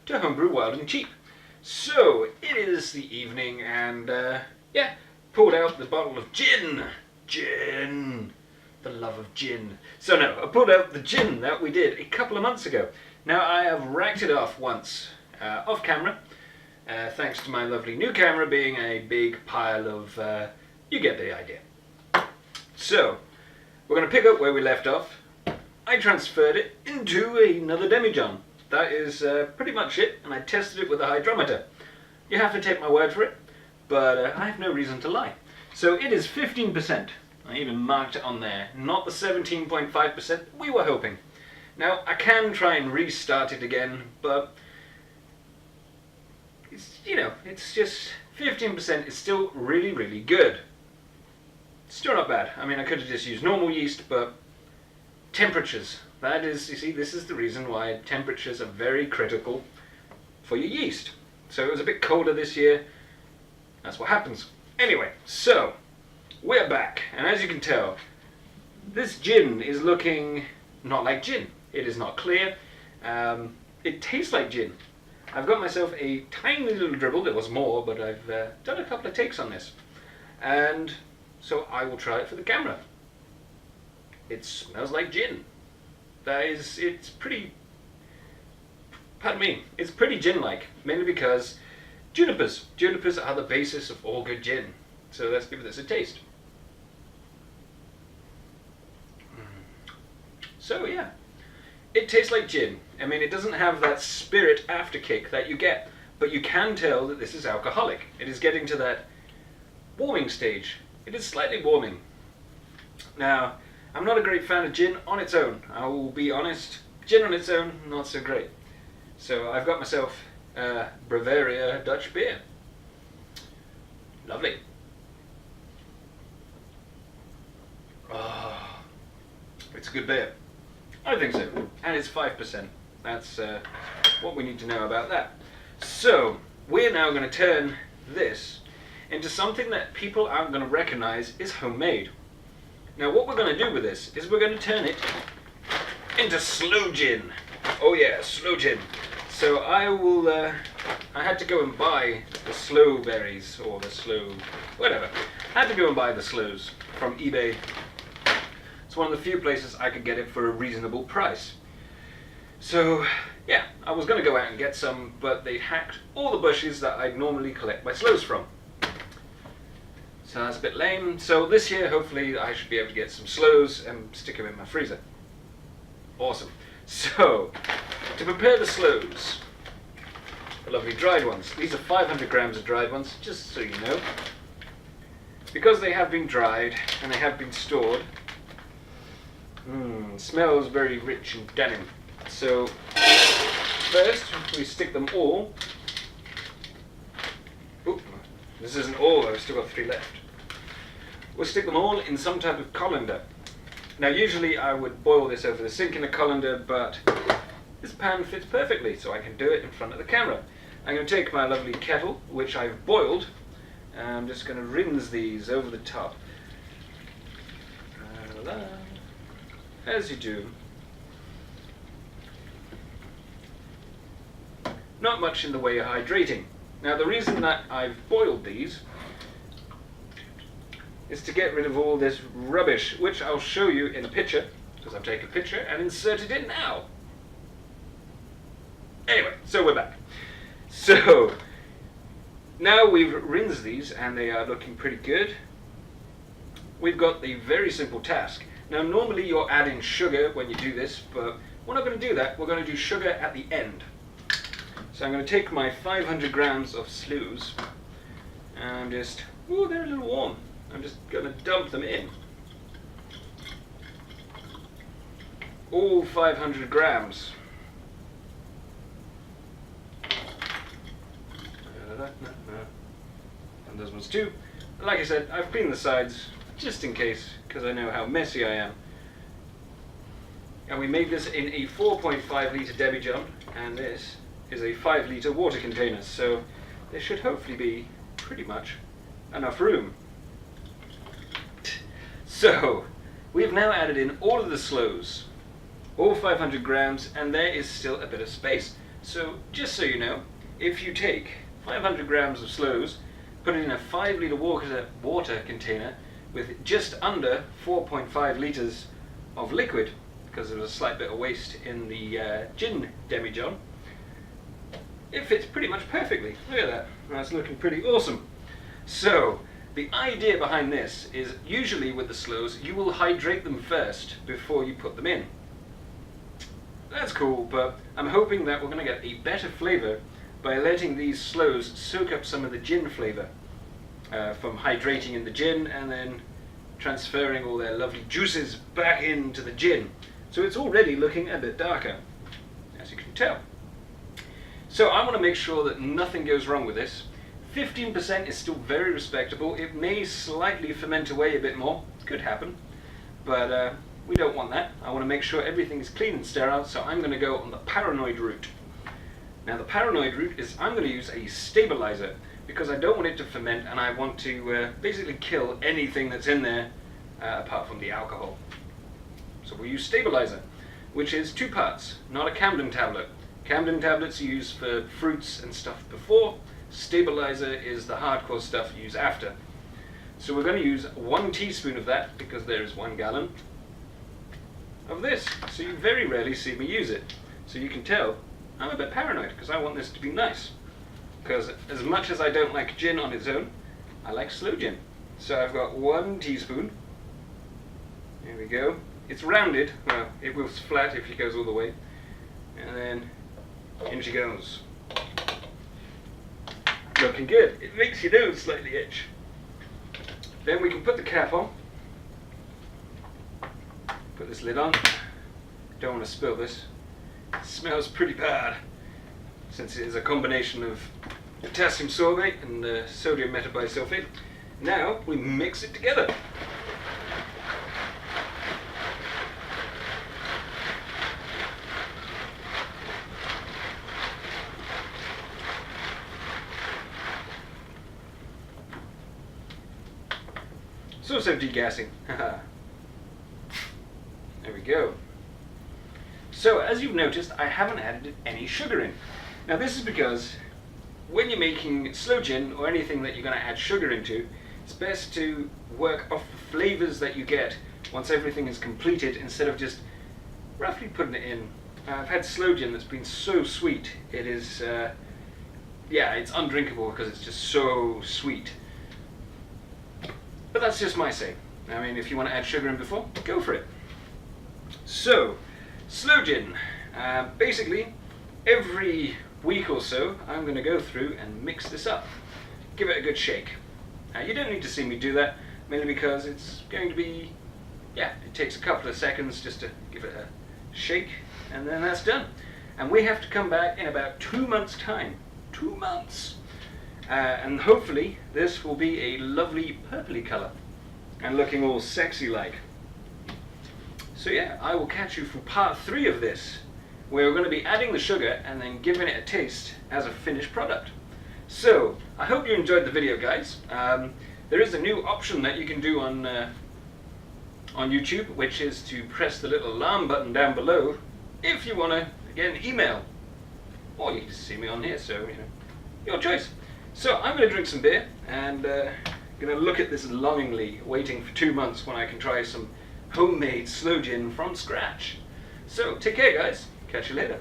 to Homebrew Wild and Cheap. So, it is the evening and, yeah, pulled out the bottle of gin. Gin. The love of gin. So no, I pulled out the gin that we did a couple of months ago. Now, I have racked it off once, off camera, thanks to my lovely new camera being a big pile of, you get the idea. So, we're going to pick up where we left off. I transferred it into another demijohn. That is pretty much it, and I tested it with a hydrometer. You have to take my word for it, but I have no reason to lie. So it is 15%. I even marked it on there, not the 17.5% we were hoping. Now, I can try and restart it again, but it's, you know, it's just 15% is still really, really good. Still not bad. I mean, I could have just used normal yeast, but temperatures. That is, you see, this is the reason why temperatures are very critical for your yeast. So it was a bit colder this year. That's what happens. Anyway, so we're back, and as you can tell, this gin is looking not like gin. It is not clear. It tastes like gin. I've got myself a tiny little dribble. There was more, but I've done a couple of takes on this, and so I will try it for the camera. It smells like gin. It's pretty, pardon me, it's pretty gin-like, mainly because junipers are the basis of all good gin. So let's give this a taste. So yeah, it tastes like gin. I mean, it doesn't have that spirit afterkick that you get, but you can tell that this is alcoholic. It is getting to that warming stage. It is slightly warming. Now, I'm not a great fan of gin on its own. I will be honest, gin on its own, not so great. So I've got myself Bavaria Dutch beer. Lovely. Oh, it's a good beer. I think so. And it's 5%. That's what we need to know about that. So, we're now going to turn this into something that people aren't going to recognize is homemade. Now, what we're going to do with this is we're going to turn it into sloe gin. Oh yeah, sloe gin. So I will, I had to go and buy the sloe berries, or the sloe, whatever. I had to go and buy the sloes from eBay. It's one of the few places I could get it for a reasonable price. So, yeah, I was going to go out and get some, but they hacked all the bushes that I'd normally collect my sloes from. So that's a bit lame. So this year, hopefully, I should be able to get some sloes and stick them in my freezer. Awesome. So, to prepare the sloes, the lovely dried ones. These are 500 grams of dried ones, just so you know. Because they have been dried and they have been stored, smells very rich and tannin. So, first, we stick them all. Oop, this isn't all, I've still got 3 left. We'll stick them all in some type of colander. Now, usually I would boil this over the sink in a colander, but this pan fits perfectly, so I can do it in front of the camera. I'm going to take my lovely kettle, which I've boiled, and I'm just going to rinse these over the top. As you do. Not much in the way of hydrating. Now, the reason that I've boiled these is to get rid of all this rubbish, which I'll show you in a picture, because I've taken a picture and inserted it now. Anyway, so we're back. So, now we've rinsed these and they are looking pretty good. We've got the very simple task. Now, normally you're adding sugar when you do this, but we're not going to do that. We're going to do sugar at the end. So I'm going to take my 500 grams of sloes and just, ooh, they're a little warm. I'm just going to dump them in. All 500 grams. And those ones too. Like I said, I've cleaned the sides just in case, because I know how messy I am. And we made this in a 4.5 litre demijohn, and this is a 5 litre water container, so there should hopefully be pretty much enough room. So, we've now added in all of the sloes, all 500 grams, and there is still a bit of space. So just so you know, if you take 500 grams of sloes, put it in a 5 litre water container with just under 4.5 litres of liquid, because there was a slight bit of waste in the gin demijohn, it fits pretty much perfectly. Look at that, that's looking pretty awesome. So the idea behind this is, usually with the sloes you will hydrate them first before you put them in. That's cool, but I'm hoping that we're going to get a better flavour by letting these sloes soak up some of the gin flavour from hydrating in the gin and then transferring all their lovely juices back into the gin. So it's already looking a bit darker, as you can tell. So I want to make sure that nothing goes wrong with this. 15% is still very respectable. It may slightly ferment away a bit more, could happen, but we don't want that. I want to make sure everything is clean and sterile, so I'm going to go on the paranoid route. Now the paranoid route is I'm going to use a stabilizer, because I don't want it to ferment and I want to basically kill anything that's in there apart from the alcohol. So we'll use stabilizer, which is 2 parts, not a Camden tablet. Camden tablets you use for fruits and stuff before. Stabilizer is the hardcore stuff you use after. So we're going to use 1 teaspoon of that, because there is 1 gallon of this. So you very rarely see me use it. So you can tell I'm a bit paranoid, because I want this to be nice. Because as much as I don't like gin on its own, I like sloe gin. So I've got 1 teaspoon. There we go. It's rounded, well, it will flat if it goes all the way. And then in she goes. Looking good. It makes your nose slightly itch. Then we can put the cap on. Put this lid on. Don't want to spill this. It smells pretty bad, since it is a combination of potassium sorbate and sodium metabisulfate. Now we mix it together. So degassing. There we go. So as you've noticed, I haven't added any sugar in. Now this is because when you're making sloe gin or anything that you're going to add sugar into, it's best to work off the flavours that you get once everything is completed, instead of just roughly putting it in. I've had sloe gin that's been so sweet, it is, yeah, it's undrinkable because it's just so sweet. But that's just my say. I mean, if you want to add sugar in before, go for it. So, sloe gin. Basically, every week or so, I'm going to go through and mix this up. Give it a good shake. You don't need to see me do that, mainly because it's going to be, yeah, it takes a couple of seconds just to give it a shake, and then that's done. And we have to come back in about 2 months' time. 2 months! And hopefully this will be a lovely purpley colour and looking all sexy like. So yeah, I will catch you for part 3 of this, where we're going to be adding the sugar and then giving it a taste as a finished product. So I hope you enjoyed the video, guys. There is a new option that you can do on YouTube, which is to press the little alarm button down below if you want to, again, email. Or you can just see me on here, so, you know, your choice. So I'm going to drink some beer and going to look at this longingly, waiting for 2 months when I can try some homemade sloe gin from scratch. So take care, guys. Catch you later.